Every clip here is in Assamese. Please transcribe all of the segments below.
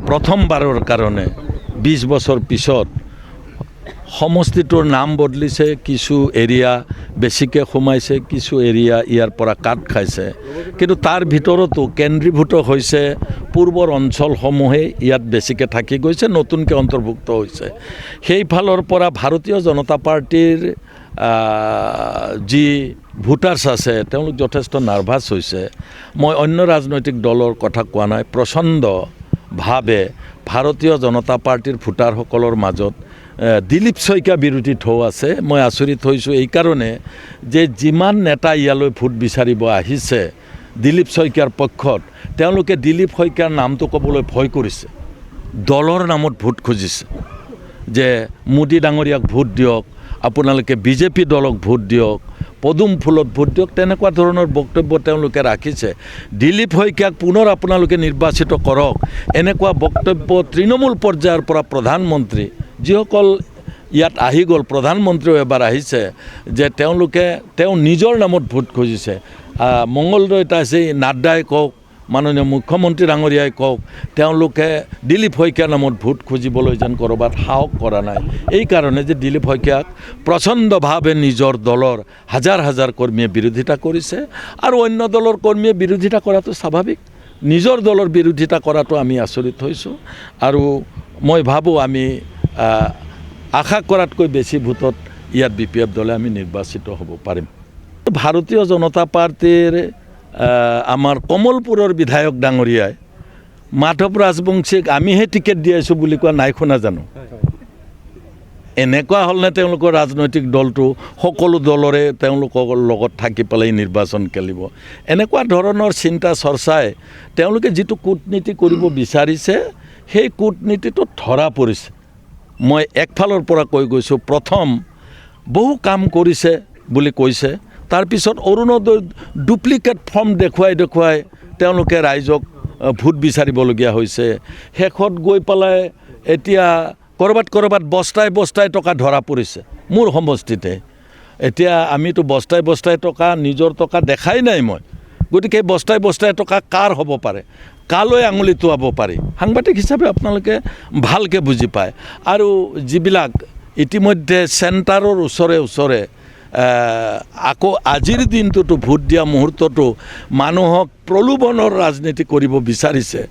প্ৰথমবাৰৰ কাৰণে 20 বছৰ পিছত সমষ্টিটোৰ নাম বদলিছে, কিছু এৰিয়া বেছিকৈ সোমাইছে, কিছু এৰিয়া ইয়াৰ পৰা কাট খাইছে, কিন্তু তাৰ ভিতৰতো কেন্দ্ৰীভূত হৈছে পূৰ্বৰ অঞ্চলসমূহে ইয়াত বেছিকৈ থাকি গৈছে, নতুনকৈ অন্তৰ্ভুক্ত হৈছে। সেইফালৰ পৰা ভাৰতীয় জনতা পাৰ্টিৰ যি ভোটাৰ্ছ আছে তেওঁলোক যথেষ্ট নাৰ্ভাছ হৈছে। মই অন্য ৰাজনৈতিক দলৰ কথা কোৱা নাই, প্ৰচণ্ডভাৱে ভাৰতীয় জনতা পাৰ্টিৰ ভোটাৰসকলৰ মাজত দিলীপ শইকীয়া বিৰোধী ঢৌ আছে। মই আচৰিত হৈছোঁ এইকাৰণে যে যিমান নেতা ইয়ালৈ ভোট বিচাৰিব আহিছে দিলীপ শইকীয়াৰ পক্ষত, তেওঁলোকে দিলীপ শইকীয়াৰ নামটো ক'বলৈ ভয় কৰিছে, দলৰ নামত ভোট খুজিছে যে মোদী ডাঙৰীয়াক ভোট দিয়ক, আপোনালোকে বিজেপি দলক ভোট দিয়ক, পদুম ফুলত ভোট দিয়ক, তেনেকুৱা ধৰণৰ বক্তব্য তেওঁলোকে ৰাখিছে। দিলীপ শইকীয়াক পুনৰ আপোনালোকে নিৰ্বাচিত কৰক, এনেকুৱা বক্তব্য তৃণমূল পৰ্যায়ৰ পৰা প্ৰধানমন্ত্ৰী যিসকল ইয়াত আহি গ'ল, প্ৰধানমন্ত্ৰীও এবাৰ আহিছে, যে তেওঁ নিজৰ নামত ভোট খুজিছে। মংগলদৈত আছে নাড্ডাই কওক, মাননীয় মুখ্যমন্ত্ৰী ডাঙৰীয়াই কওক, তেওঁলোকে দিলীপ শইকীয়াৰ নামত ভোট খুজিবলৈ যেন ক'ৰবাত সাহস কৰা নাই। এইকাৰণে যে দিলীপ শইকীয়াক প্ৰচণ্ডভাৱে নিজৰ দলৰ হাজাৰ হাজাৰ কৰ্মীয়ে বিৰোধিতা কৰিছে, আৰু অন্য দলৰ কৰ্মীয়ে বিৰোধিতা কৰাটো স্বাভাৱিক, নিজৰ দলৰ বিৰোধিতা কৰাটো আমি আচৰিত হৈছোঁ। আৰু মই ভাবোঁ আমি আশা কৰাতকৈ বেছি ভোটত ইয়াত BPF দলে আমি নিৰ্বাচিত হ'ব পাৰিম। ভাৰতীয় জনতা পাৰ্টিৰ আমাৰ কমলপুৰৰ বিধায়ক ডাঙৰীয়াই মাধৱ ৰাজবংশীক আমিহে টিকেট দি আছোঁ বুলি কোৱা নাই শুনা জানো? এনেকুৱা হ'লনে তেওঁলোকৰ ৰাজনৈতিক দলটো সকলো দলৰে তেওঁলোকৰ লগত থাকি পেলাই নিৰ্বাচন খেলিব? এনেকুৱা ধৰণৰ চিন্তা চৰ্চাই তেওঁলোকে যিটো কূটনীতি কৰিব বিচাৰিছে সেই কূটনীতিটোত ধৰা পৰিছে। মই একফালৰ পৰা কৈ গৈছোঁ, প্ৰথম বহু কাম কৰিছে বুলি কৈছে, তাৰপিছত অৰুণোদয় ডুপ্লিকেট ফৰ্ম দেখুৱাই তেওঁলোকে ৰাইজক ভোট বিচাৰিবলগীয়া হৈছে। শেষত গৈ পেলাই এতিয়া ক'ৰবাত বস্তাই টকা ধৰা পৰিছে মোৰ সমষ্টিতে। এতিয়া আমিতো বস্তাই টকা, নিজৰ টকা দেখাই নাই মই, গতিকে বস্তাই টকা কাৰ হ'ব পাৰে, কালৈ আঙুলি টোৱাব পাৰি, সাংবাদিক হিচাপে আপোনালোকে ভালকৈ বুজি পায়। আৰু যিবিলাক ইতিমধ্যে চেণ্টাৰৰ ওচৰে আকৌ আজিৰ দিনটোতো ভোট দিয়া মুহূৰ্ততো মানুহক প্ৰলোভনৰ ৰাজনীতি কৰিব বিচাৰিছে।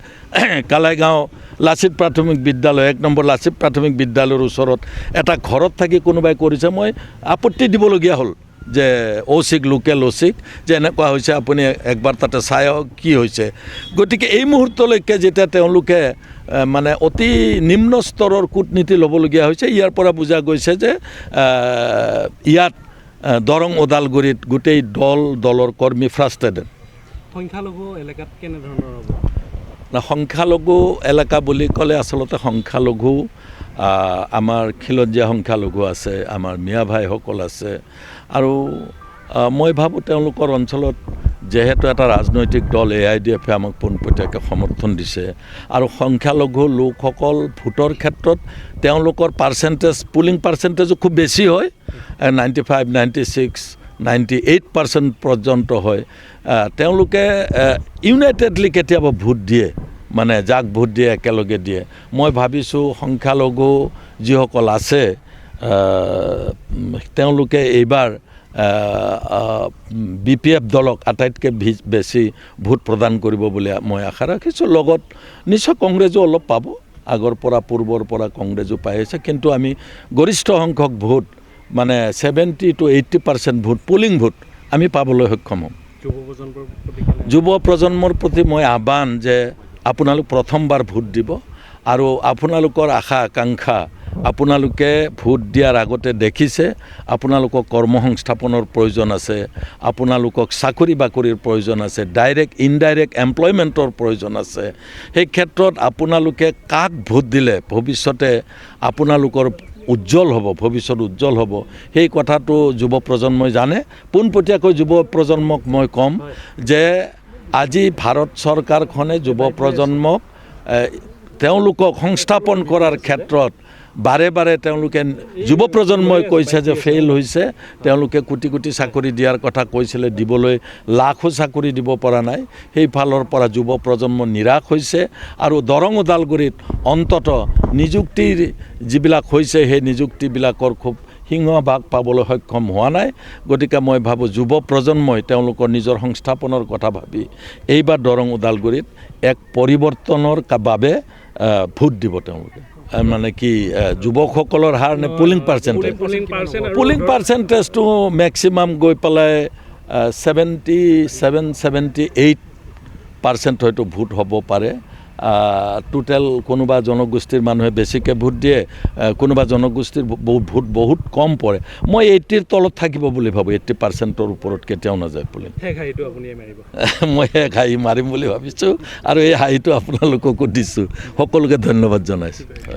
কালাইগাঁও লাচিত প্ৰাথমিক বিদ্যালয়, 1 নম্বৰ লাচিত প্ৰাথমিক বিদ্যালয়ৰ ওচৰত এটা ঘৰত থাকি কোনোবাই কৰিছে, মই আপত্তি দিবলগীয়া হ'ল যে লোকেল অ'চিক যে এনেকুৱা হৈছে, আপুনি একবাৰ তাতে চাই কি হৈছে। গতিকে এই মুহূৰ্তলৈকে যেতিয়া তেওঁলোকে মানে অতি নিম্ন স্তৰৰ কূটনীতি ল'বলগীয়া হৈছে, ইয়াৰ পৰা বুজা গৈছে যে ইয়াত দৰং ওদালগুৰিত গোটেই দলৰ কৰ্মী ফ্ৰাষ্ট্ৰেটেড। সংখ্যালঘু এলেকাত কেনেধৰণৰ হ'ব? সংখ্যালঘু এলেকা বুলি ক'লে আচলতে সংখ্যালঘু আমাৰ খিলঞ্জীয়া সংখ্যালঘু আছে, আমাৰ মিয়া ভাইসকল আছে, আৰু মই ভাবোঁ তেওঁলোকৰ অঞ্চলত যেহেতু এটা ৰাজনৈতিক দল AIDFে আমাক পোনপটীয়াকৈ সমৰ্থন দিছে, আৰু সংখ্যালঘু লোকসকল ভোটৰ ক্ষেত্ৰত তেওঁলোকৰ পুলিং পাৰ্চেণ্টেজো খুব বেছি হয়, 95, 96, 98% পৰ্যন্ত হয়। তেওঁলোকে ইউনাইটেডলি কেতিয়াবা ভোট দিয়ে, মানে যাক ভোট দিয়ে একেলগে দিয়ে। মই ভাবিছোঁ সংখ্যালঘু যিসকল আছে তেওঁলোকে এইবাৰ BPF দলক আটাইতকৈ বেছি ভোট প্ৰদান কৰিব বুলি মই আশা ৰাখিছোঁ। লগত নিশ্চয় কংগ্ৰেছো অলপ পাব, আগৰ পৰা পূৰ্বৰ পৰা কংগ্ৰেছো পাই আছে, কিন্তু আমি গৰিষ্ঠ সংখ্যক ভোট মানে 70 to 80% ভোট, পুলিং ভোট আমি পাবলৈ সক্ষম হ'ম। যুৱ প্ৰজন্মৰ প্ৰতি মই আহ্বান যে আপোনালোক প্ৰথমবাৰ ভোট দিব, আৰু আপোনালোকৰ আশা আকাংক্ষা আপোনালোকে ভোট দিয়াৰ আগতে দেখিছে, আপোনালোকক কৰ্মসংস্থাপনৰ প্ৰয়োজন আছে, আপোনালোকক চাকৰি বাকৰিৰ প্ৰয়োজন আছে, ডাইৰেক্ট ইনডাইৰেক্ট এমপ্লয়মেণ্টৰ প্ৰয়োজন আছে। সেই ক্ষেত্ৰত আপোনালোকে কাক ভোট দিলে ভৱিষ্যতে আপোনালোকৰ উজ্জ্বল হ'ব, ভৱিষ্যত উজ্জ্বল হ'ব, সেই কথাটো যুৱ প্ৰজন্মই জানে। পোনপটীয়াকৈ যুৱ প্ৰজন্মক মই ক'ম যে আজি ভাৰত চৰকাৰখনে যুৱ প্ৰজন্মক তেওঁলোকক সংস্থাপন কৰাৰ ক্ষেত্ৰত বাৰে বাৰে তেওঁলোকে যুৱ প্ৰজন্মই কৈছে যে ফেইল হৈছে, তেওঁলোকে কোটি কোটি চাকৰি দিয়াৰ কথা কৈছিলে, দিবলৈ লাখো চাকৰি দিব পৰা নাই। সেইফালৰ পৰা যুৱ প্ৰজন্ম নিৰাশ হৈছে আৰু দৰং ওদালগুৰিত অন্তত নিযুক্তিৰ যিবিলাক হৈছে সেই নিযুক্তিবিলাকৰ খুব সিংহভাগ পাবলৈ সক্ষম হোৱা নাই। গতিকে মই ভাবোঁ যুৱ প্ৰজন্মই তেওঁলোকৰ নিজৰ সংস্থাপনৰ কথা ভাবি এইবাৰ দৰং ওদালগুৰিত এক পৰিৱৰ্তনৰ বাবে ভোট দিব তেওঁলোকে। মানে কি যুৱকসকলৰ হাৰ নে পুলিং পাৰ্চেণ্টেজ? পুলিং পাৰ্চেণ্টেজটো মেক্সিমাম গৈ পেলাই 77-78% হয়তো ভোট হ'ব পাৰে। টোটেল কোনোবা জনগোষ্ঠীৰ মানুহে বেছিকৈ ভোট দিয়ে, কোনোবা জনগোষ্ঠীৰ ভোট বহুত কম পৰে। মই 80ৰ তলত থাকিব বুলি ভাবোঁ, 80%ৰ ওপৰত কেতিয়াও নাযায় পুলিং। মই এক হাঁহি মাৰিম বুলি ভাবিছোঁ আৰু এই হাঁহিটো আপোনালোককো দিছোঁ। সকলোকে ধন্যবাদ জনাইছোঁ।